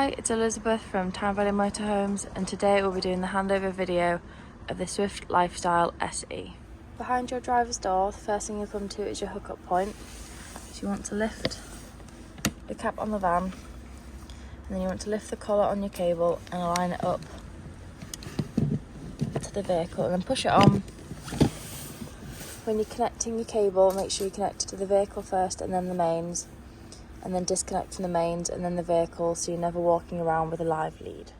Hi, it's Elizabeth from Town Valley Motorhomes, and today we'll be doing the handover video of the Swift Lifestyle SE. Behind your driver's door, the first thing you'll come to is your hookup point. So you want to lift the cap on the van, and then you want to lift the collar on your cable and align it up to the vehicle, and then push it on. When you're connecting your cable, make sure you connect it to the vehicle first and then the mains, and then disconnect from the mains and then the vehicle, so you're never walking around with a live lead.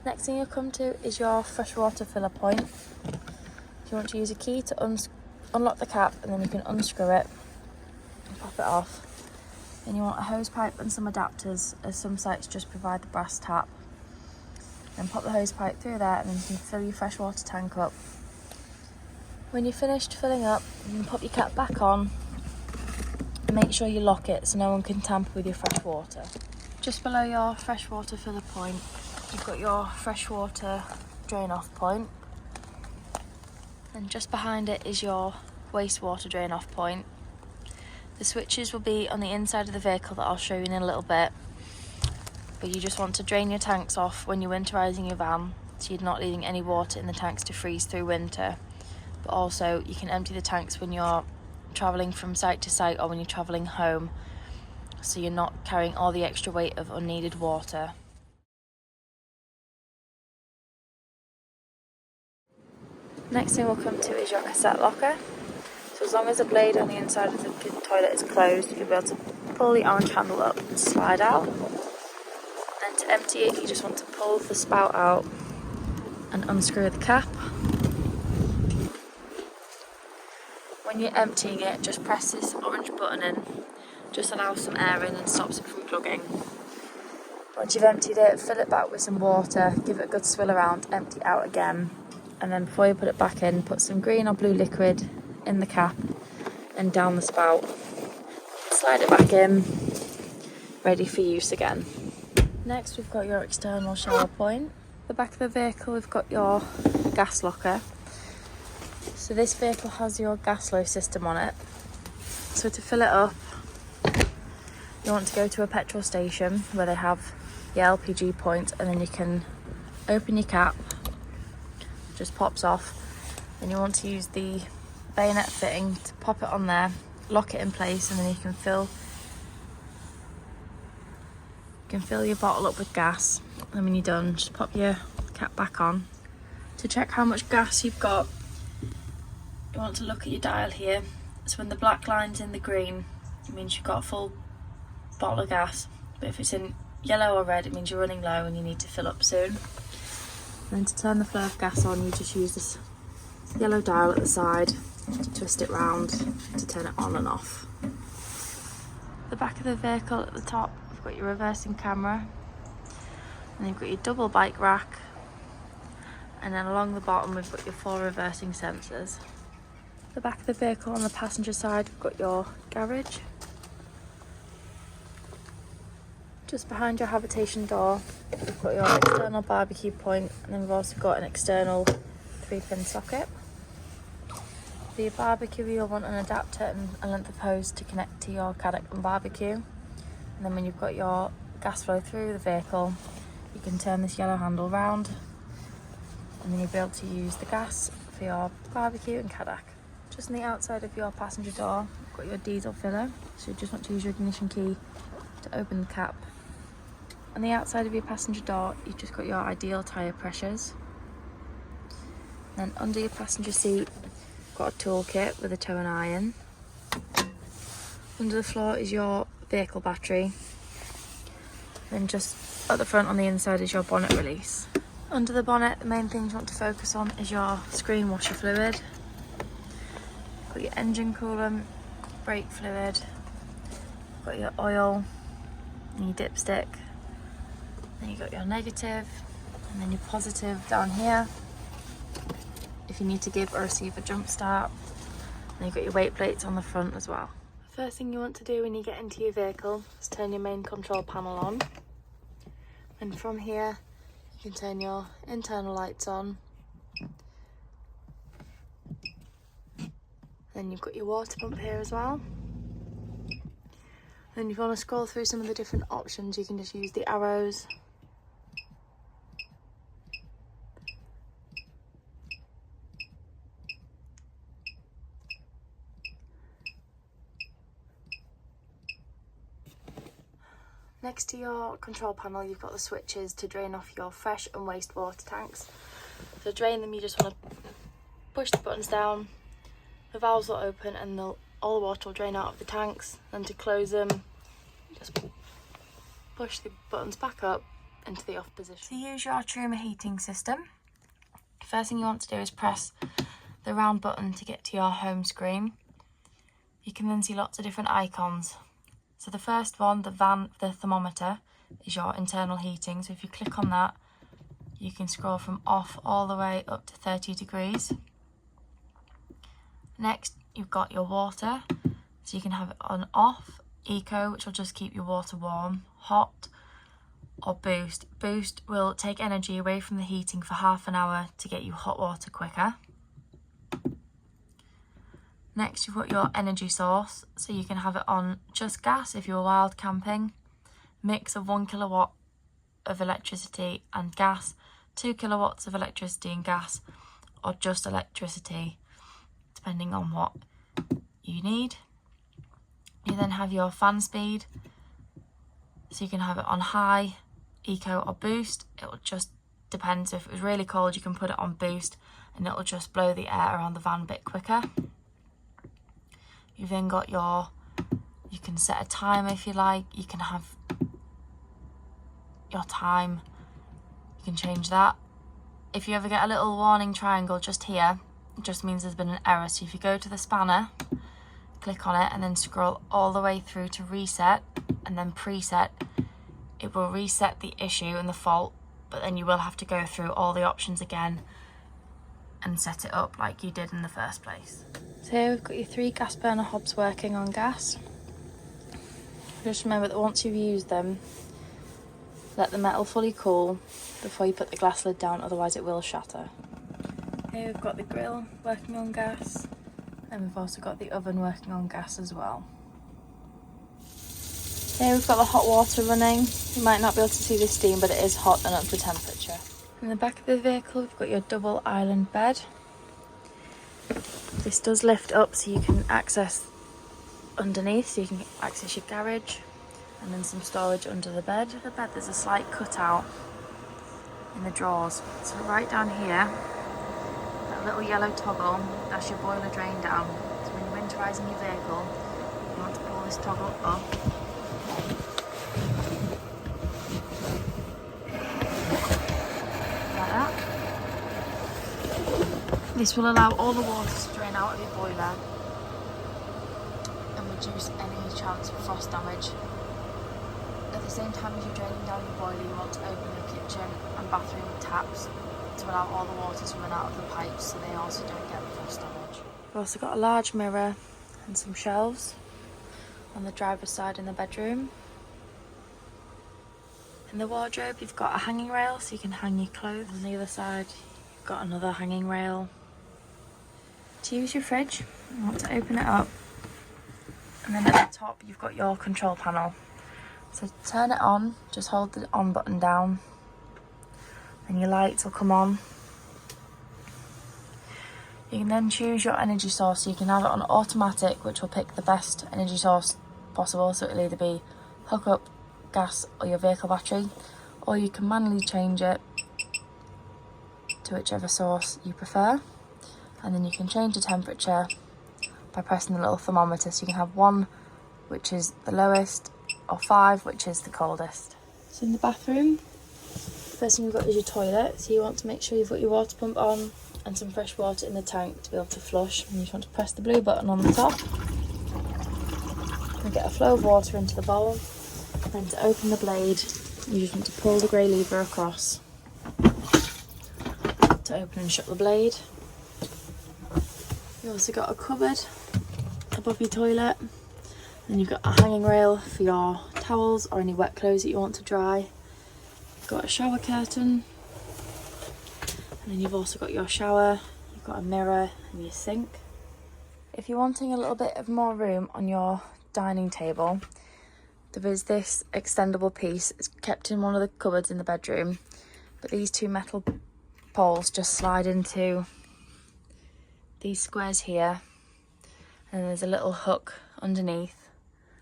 Next thing you'll come to is your freshwater filler point. You want to use a key to unlock the cap, and then you can unscrew it and pop it off. Then you want a hose pipe and some adapters, as some sites just provide the brass tap. Then pop the hose pipe through there, and then you can fill your freshwater tank up. When you're finished filling up, you can pop your cap back on. Make sure you lock it so no one can tamper with your fresh water. Just below your freshwater filler point, you've got your freshwater drain off point. And just behind it is your wastewater drain off point. The switches will be on the inside of the vehicle that I'll show you in a little bit. But you just want to drain your tanks off when you're winterizing your van, so you're not leaving any water in the tanks to freeze through winter. But also you can empty the tanks when you're travelling from site to site or when you're travelling home, so you're not carrying all the extra weight of unneeded water. Next thing we'll come to is your cassette locker. So as long as the blade on the inside of the toilet is closed, you'll be able to pull the orange handle up and slide out. Then to empty it, you just want to pull the spout out and unscrew the cap. When you're emptying it, just press this orange button in, just allows some air in and stops it from clogging. Once you've emptied it, fill it back with some water, give it a good swill around, empty it out again, and then before you put it back in, put some green or blue liquid in the cap and down the spout. Slide it back in, ready for use again. Next we've got your external shower point. The back of the vehicle we've got your gas locker. So this vehicle has your gas flow system on it. So to fill it up, you want to go to a petrol station where they have the LPG point, and then you can open your cap, just pops off. Then you want to use the bayonet fitting to pop it on there, lock it in place, and then you can fill your bottle up with gas. And when you're done, just pop your cap back on. To check how much gas you've got, you want to look at your dial here. So when the black line's in the green, it means you've got a full bottle of gas. But if it's in yellow or red, it means you're running low and you need to fill up soon. And then to turn the flow of gas on, you just use this yellow dial at the side to twist it round to turn it on and off. The back of the vehicle at the top, we've got your reversing camera, and you've got your double bike rack, and then along the bottom we've got your 4 reversing sensors. The back of the vehicle on the passenger side, we've got your garage. Just behind your habitation door, we've got your external barbecue point, and then we've also got an external 3-pin socket. For your barbecue, you'll want an adapter and a length of hose to connect to your Caddock and barbecue. And then when you've got your gas flow through the vehicle, you can turn this yellow handle round, and then you'll be able to use the gas for your barbecue and Caddock. Just on the outside of your passenger door, you've got your diesel filler, so you just want to use your ignition key to open the cap. On the outside of your passenger door, you've just got your ideal tyre pressures. Then under your passenger seat, you've got a toolkit with a toe and iron. Under the floor is your vehicle battery. Then just at the front on the inside is your bonnet release. Under the bonnet, the main things you want to focus on is your screen washer fluid. Got your engine coolant, brake fluid, got your oil and your dipstick. Then you've got your negative and then your positive down here if you need to give or receive a jump start. And you've got your weight plates on the front as well. The first thing you want to do when you get into your vehicle is turn your main control panel on. And from here you can turn your internal lights on. Then you've got your water pump here as well. Then if you want to scroll through some of the different options, you can just use the arrows Next to your control panel, you've got the switches to drain off your fresh and wastewater tanks. So to drain them, you just want to push the buttons down, the valves will open and all the water will drain out of the tanks. Then to close them, just push the buttons back up into the off position. To use your Truma heating system, the first thing you want to do is press the round button to get to your home screen. You can then see lots of different icons. So the first one, the thermometer, is your internal heating. So if you click on that, you can scroll from off all the way up to 30 degrees. Next, you've got your water. So you can have it on off, eco, which will just keep your water warm, hot, or boost. Boost will take energy away from the heating for half an hour to get you hot water quicker. Next, you've got your energy source, so you can have it on just gas if you're wild camping, mix of 1 kilowatt of electricity and gas, 2 kilowatts of electricity and gas, or just electricity, depending on what you need. You then have your fan speed, so you can have it on high, eco or boost. It will just depend. So if it was really cold, you can put it on boost and it will just blow the air around the van a bit quicker. You've then got you can set a timer if you like. You can have your time, you can change that. If you ever get a little warning triangle just here, it just means there's been an error. So if you go to the spanner, click on it and then scroll all the way through to reset and then preset, it will reset the issue and the fault, but then you will have to go through all the options again and set it up like you did in the first place. So here we've got your 3 gas burner hobs working on gas. Just remember that once you've used them, let the metal fully cool before you put the glass lid down, otherwise it will shatter. Here we've got the grill working on gas, and we've also got the oven working on gas as well. Here we've got the hot water running. You might not be able to see the steam, but it is hot and up to temperature. In the back of the vehicle, we've got your double island bed. This does lift up so you can access underneath, so you can access your garage, and then some storage under the bed. Under the bed there's a slight cutout in the drawers. So right down here, that little yellow toggle, that's your boiler drain down. So when you're winterising your vehicle, you want to pull this toggle up. Like that. This will allow all the water to drain out of your boiler and reduce any chance of frost damage. At the same time as you're draining down your boiler, you want to open your kitchen and bathroom taps to allow all the water to run out of the pipes so they also don't get frost damage. We've also got a large mirror and some shelves on the driver's side in the bedroom. In the wardrobe, you've got a hanging rail so you can hang your clothes. On the other side, you've got another hanging rail. To use your fridge, you want to open it up, and then at the top you've got your control panel. So to turn it on, just hold the on button down and your lights will come on. You can then choose your energy source, so you can have it on automatic, which will pick the best energy source possible. So it'll either be hook up gas or your vehicle battery, or you can manually change it to whichever source you prefer. And then you can change the temperature by pressing the little thermometer. So you can have 1, which is the lowest, or 5, which is the coldest. So in the bathroom, the first thing you've got is your toilet. So you want to make sure you've got your water pump on and some fresh water in the tank to be able to flush. And you just want to press the blue button on the top and get a flow of water into the bowl. Then to open the blade, you just want to pull the grey lever across to open and shut the blade. You've also got a cupboard above your toilet. Then you've got a hanging rail for your towels or any wet clothes that you want to dry. You've got a shower curtain. And then you've also got your shower, you've got a mirror and your sink. If you're wanting a little bit of more room on your dining table, there is this extendable piece. It's kept in one of the cupboards in the bedroom, but these 2 metal poles just slide into these squares here, and there's a little hook underneath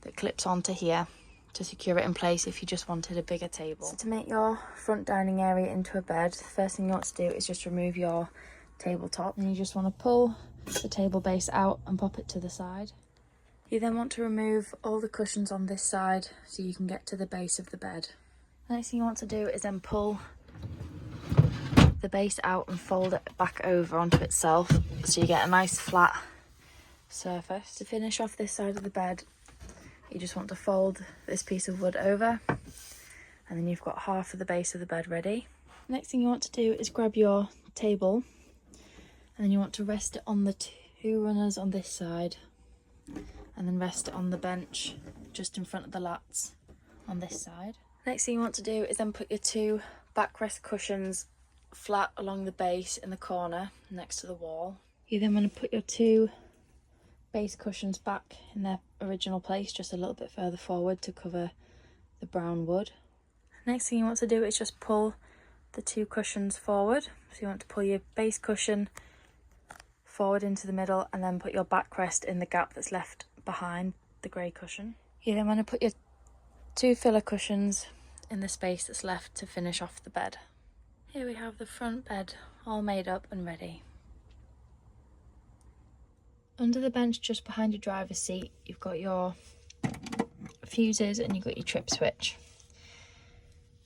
that clips onto here. to secure it in place if you just wanted a bigger table. So to make your front dining area into a bed, the first thing you want to do is just remove your tabletop, and you just want to pull the table base out and pop it to the side. You then want to remove all the cushions on this side so you can get to the base of the bed. The next thing you want to do is then pull the base out and fold it back over onto itself so you get a nice flat surface. To finish off this side of the bed, you just want to fold this piece of wood over, and then you've got half of the base of the bed ready. Next thing you want to do is grab your table, and then you want to rest it on the two runners on this side, and then rest it on the bench just in front of the lats on this side. Next thing you want to do is then put your two backrest cushions flat along the base in the corner next to the wall. You then want to put your two base cushions back in their original place, just a little bit further forward to cover the brown wood. Next thing you want to do is just pull the two cushions forward. So you want to pull your base cushion forward into the middle and then put your backrest in the gap that's left behind the grey cushion. You then want to put your two filler cushions in the space that's left to finish off the bed. Here we have the front bed all made up and ready. Under the bench just behind your driver's seat, you've got your fuses and you've got your trip switch.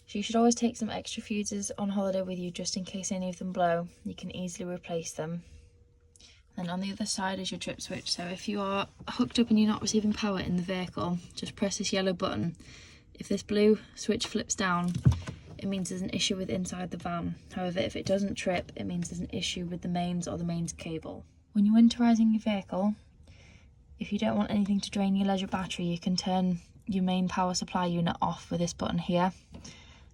So you should always take some extra fuses on holiday with you just in case any of them blow. You can easily replace them. And on the other side is your trip switch. So if you are hooked up and you're not receiving power in the vehicle, just press this yellow button. If this blue switch flips down, it means there's an issue with inside the van. However, if it doesn't trip, it means there's an issue with the mains or the mains cable. When you're winterising your vehicle, if you don't want anything to drain your leisure battery, you can turn your main power supply unit off with this button here.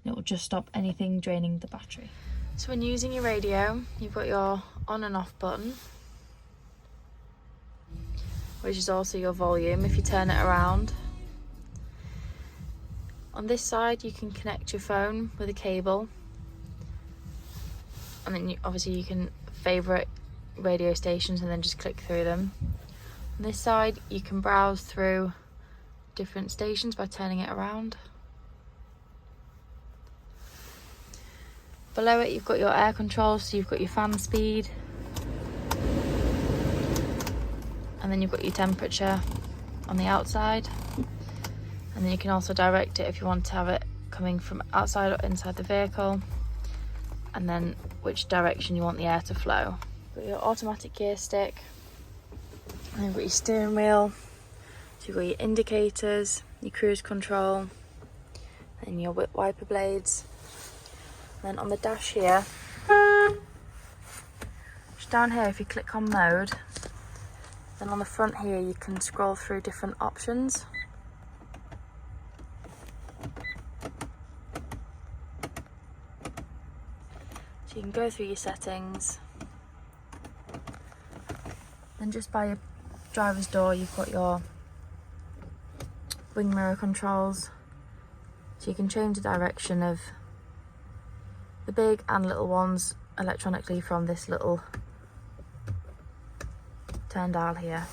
It will just stop anything draining the battery. So when using your radio, you've got your on and off button, which is also your volume if you turn it around. On this side you can connect your phone with a cable, and then obviously you can favourite radio stations and then just click through them. On this side you can browse through different stations by turning it around. Below it you've got your air controls, so you've got your fan speed, and then you've got your temperature on the outside, and then you can also direct it if you want to have it coming from outside or inside the vehicle, and then which direction you want the air to flow. You've got your automatic gear stick, and then you've got your steering wheel, so you've got your indicators, your cruise control, and your wiper blades. And then on the dash here, just down here, if you click on mode, then on the front here you can scroll through different options. So you can go through your settings. Then just by your driver's door you've got your wing mirror controls, so you can change the direction of the big and little ones electronically from this little turn dial here.